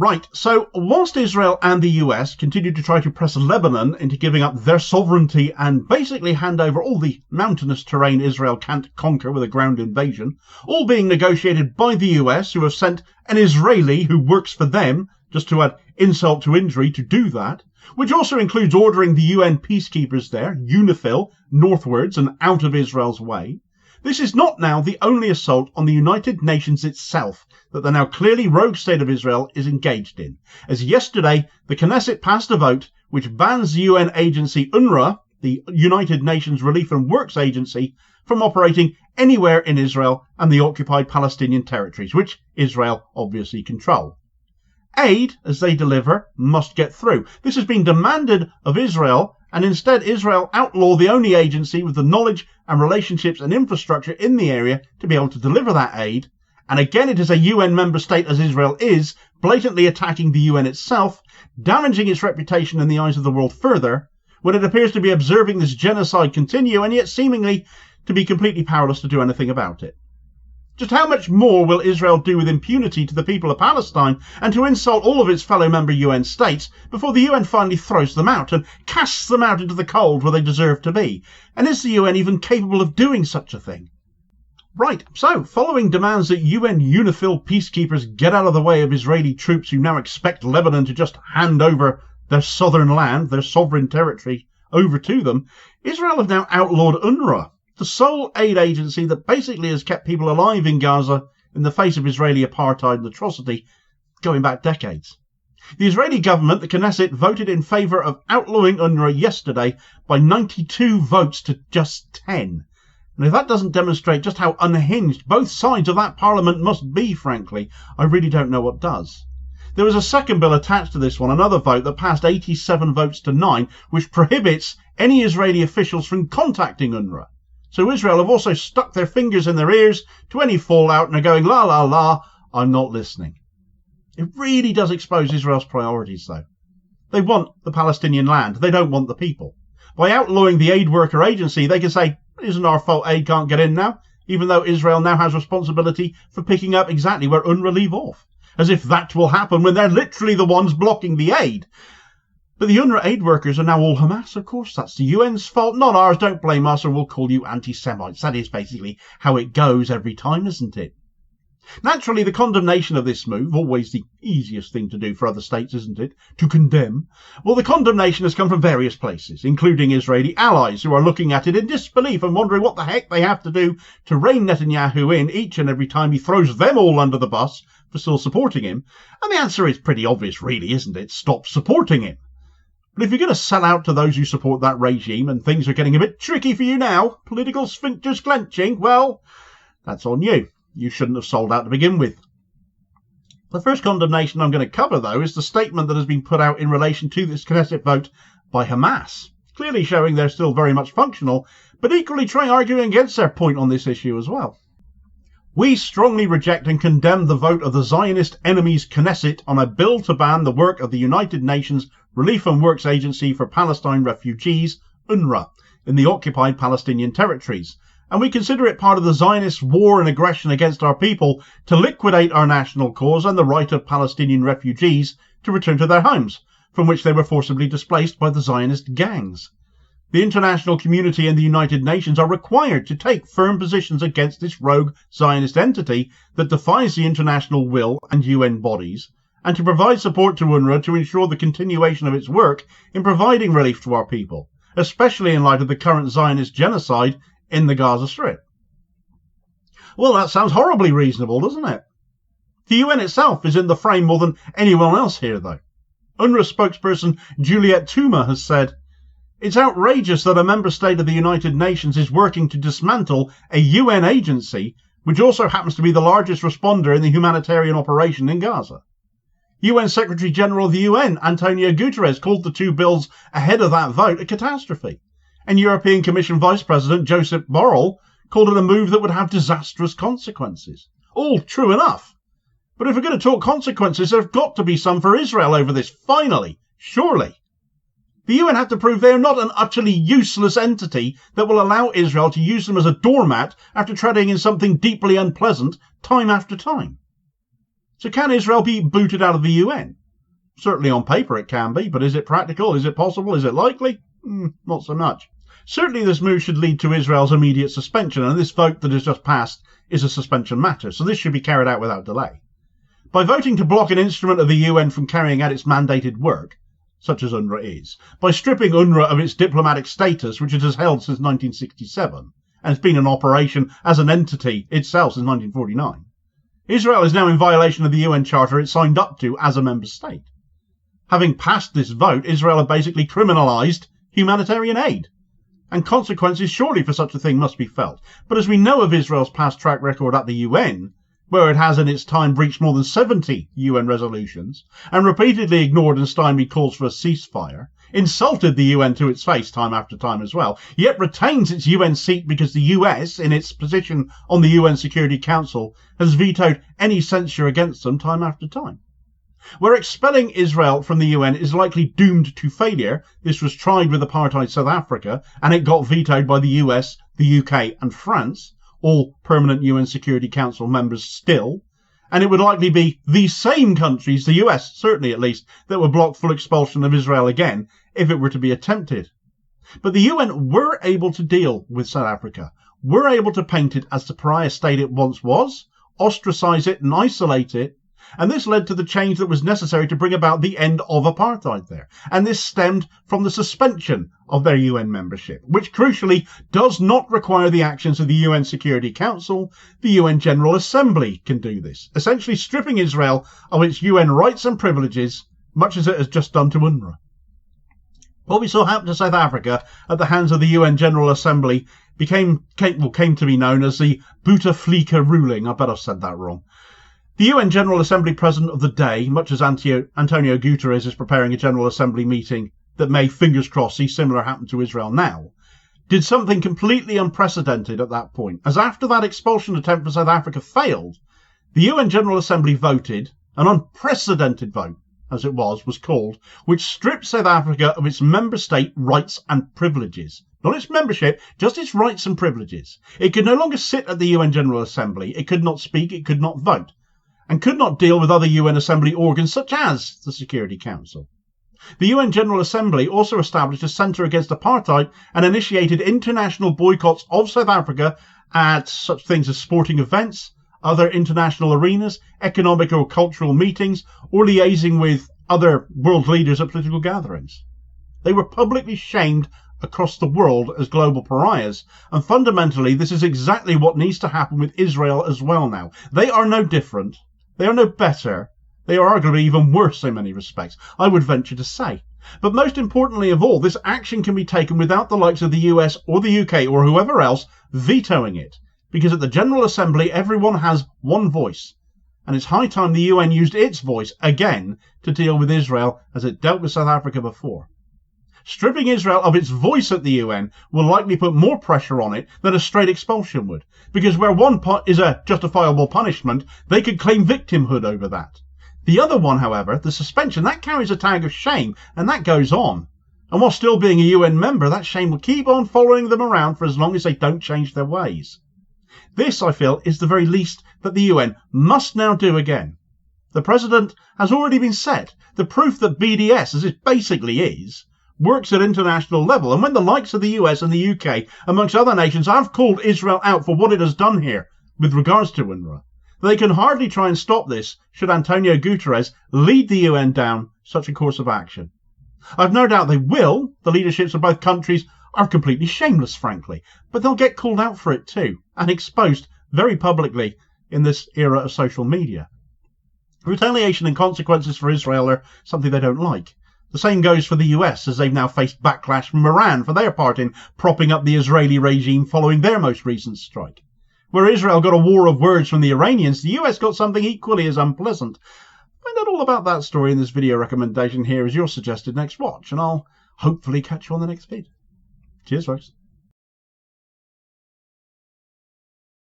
Right, so whilst Israel and the US continue to try to press Lebanon into giving up their sovereignty and basically hand over all the mountainous terrain Israel can't conquer with a ground invasion, all being negotiated by the US, who have sent an Israeli who works for them, just to add insult to injury, to do that, which also includes ordering the UN peacekeepers there, UNIFIL, northwards and out of Israel's way. This is not now the only assault on the United Nations itself that the now clearly rogue state of Israel is engaged in, as yesterday the Knesset passed a vote which bans the UN agency UNRWA, the United Nations Relief and Works Agency, from operating anywhere in Israel and the Occupied Palestinian Territories, which Israel obviously control. Aid, as they deliver, must get through. This has been demanded of Israel, and instead Israel outlaw the only agency with the knowledge and relationships and infrastructure in the area to be able to deliver that aid. And again, it is a UN member state, as Israel is, blatantly attacking the UN itself, damaging its reputation in the eyes of the world further, when it appears to be observing this genocide continue and yet seemingly to be completely powerless to do anything about it. Just how much more will Israel do with impunity to the people of Palestine and to insult all of its fellow member UN states before the UN finally throws them out and casts them out into the cold where they deserve to be? And is the UN even capable of doing such a thing? Right, so following demands that UN UNIFIL peacekeepers get out of the way of Israeli troops who now expect Lebanon to just hand over their southern land, their sovereign territory, over to them, Israel have now outlawed UNRWA, the sole aid agency that basically has kept people alive in Gaza in the face of Israeli apartheid and atrocity going back decades. The Israeli government, the Knesset, voted in favour of outlawing UNRWA yesterday by 92 votes to just 10. And if that doesn't demonstrate just how unhinged both sides of that parliament must be, frankly, I really don't know what does. There was a second bill attached to this one, another vote that passed 87 votes to 9, which prohibits any Israeli officials from contacting UNRWA. So Israel have also stuck their fingers in their ears to any fallout and are going, la la la, I'm not listening. It really does expose Israel's priorities, though. They want the Palestinian land. They don't want the people. By outlawing the aid worker agency, they can say, it isn't our fault aid can't get in now, even though Israel now has responsibility for picking up exactly where UNRWA leave off. As if that will happen when they're literally the ones blocking the aid. But the UNRWA aid workers are now all Hamas, of course. That's the UN's fault, not ours. Don't blame us or we'll call you anti-Semites. That is basically how it goes every time, isn't it? Naturally, the condemnation of this move, always the easiest thing to do for other states, isn't it? To condemn. Well, the condemnation has come from various places, including Israeli allies who are looking at it in disbelief and wondering what the heck they have to do to rein Netanyahu in each and every time he throws them all under the bus for still supporting him. And the answer is pretty obvious, really, isn't it? Stop supporting him. But if you're going to sell out to those who support that regime and things are getting a bit tricky for you now, political sphincters clenching, well, that's on you. You shouldn't have sold out to begin with. The first condemnation I'm going to cover, though, is the statement that has been put out in relation to this Knesset vote by Hamas, clearly showing they're still very much functional, but equally trying arguing against their point on this issue as well. We strongly reject and condemn the vote of the Zionist enemies Knesset on a bill to ban the work of the United Nations Relief and Works Agency for Palestine Refugees, UNRWA, in the Occupied Palestinian Territories, and we consider it part of the Zionist war and aggression against our people to liquidate our national cause and the right of Palestinian refugees to return to their homes, from which they were forcibly displaced by the Zionist gangs. The international community and the United Nations are required to take firm positions against this rogue Zionist entity that defies the international will and UN bodies, and to provide support to UNRWA to ensure the continuation of its work in providing relief to our people, especially in light of the current Zionist genocide in the Gaza Strip. Well, that sounds horribly reasonable, doesn't it? The UN itself is in the frame more than anyone else here, though. UNRWA spokesperson Juliette Touma has said, "It's outrageous that a member state of the United Nations is working to dismantle a UN agency, which also happens to be the largest responder in the humanitarian operation in Gaza." UN Secretary General of the UN, Antonio Guterres, called the two bills ahead of that vote a catastrophe. And European Commission Vice President Josep Borrell called it a move that would have disastrous consequences. All true enough. But if we're going to talk consequences, there have got to be some for Israel over this, finally, surely. The UN have to prove they are not an utterly useless entity that will allow Israel to use them as a doormat after treading in something deeply unpleasant time after time. So can Israel be booted out of the UN? Certainly on paper it can be, but is it practical? Is it possible? Is it likely? Not so much. Certainly this move should lead to Israel's immediate suspension, and this vote that has just passed is a suspension matter, so this should be carried out without delay. By voting to block an instrument of the UN from carrying out its mandated work, such as UNRWA is, by stripping UNRWA of its diplomatic status, which it has held since 1967, and has been in operation as an entity itself since 1949, Israel is now in violation of the UN Charter it signed up to as a member state. Having passed this vote, Israel have basically criminalised humanitarian aid, and consequences surely for such a thing must be felt. But as we know of Israel's past track record at the UN, where it has in its time breached more than 70 UN resolutions, and repeatedly ignored and stymied calls for a ceasefire, insulted the UN to its face time after time as well, yet retains its UN seat because the US, in its position on the UN Security Council, has vetoed any censure against them time after time. Where expelling Israel from the UN is likely doomed to failure, this was tried with apartheid South Africa, and it got vetoed by the US, the UK and France, all permanent UN Security Council members still, and it would likely be these same countries, the US certainly at least, that would block full expulsion of Israel again if it were to be attempted. But the UN were able to deal with South Africa, were able to paint it as the pariah state it once was, ostracise it and isolate it, and this led to the change that was necessary to bring about the end of apartheid there. And this stemmed from the suspension of their UN membership, which crucially does not require the actions of the UN Security Council. The UN General Assembly can do this, essentially stripping Israel of its UN rights and privileges, much as it has just done to UNRWA. What we saw happen to South Africa at the hands of the UN General Assembly came to be known as the Bouteflika ruling. I bet I've said that wrong. The UN General Assembly President of the day, much as Antonio Guterres is preparing a General Assembly meeting that may, fingers crossed, see similar happen to Israel now, did something completely unprecedented at that point. As after that expulsion attempt for South Africa failed, the UN General Assembly voted, an unprecedented vote, as it was called, which stripped South Africa of its member state rights and privileges. Not its membership, just its rights and privileges. It could no longer sit at the UN General Assembly, it could not speak, it could not vote, and could not deal with other UN Assembly organs such as the Security Council. The UN General Assembly also established a centre against apartheid and initiated international boycotts of South Africa at such things as sporting events, other international arenas, economic or cultural meetings, or liaising with other world leaders at political gatherings. They were publicly shamed across the world as global pariahs, and fundamentally this is exactly what needs to happen with Israel as well now. They are no different. They are no better. They are arguably even worse in many respects, I would venture to say. But most importantly of all, this action can be taken without the likes of the US or the UK or whoever else vetoing it, because at the General Assembly everyone has one voice, and it's high time the UN used its voice again to deal with Israel as it dealt with South Africa before. Stripping Israel of its voice at the UN will likely put more pressure on it than a straight expulsion would, because where one is a justifiable punishment, they could claim victimhood over that. The other one, however, the suspension, that carries a tag of shame, and that goes on. And while still being a UN member, that shame will keep on following them around for as long as they don't change their ways. This, I feel, is the very least that the UN must now do again. The precedent has already been set. The proof that BDS, as it basically is, works at international level, and when the likes of the US and the UK, amongst other nations, have called Israel out for what it has done here with regards to UNRWA, they can hardly try and stop this should Antonio Guterres lead the UN down such a course of action. I've no doubt they will. The leaderships of both countries are completely shameless, frankly, but they'll get called out for it too, and exposed very publicly in this era of social media. Retaliation and consequences for Israel are something they don't like. The same goes for the US, as they've now faced backlash from Iran for their part in propping up the Israeli regime following their most recent strike. Where Israel got a war of words from the Iranians, the US got something equally as unpleasant. Find out all about that story in this video recommendation here as your suggested next watch, and I'll hopefully catch you on the next vid. Cheers, folks.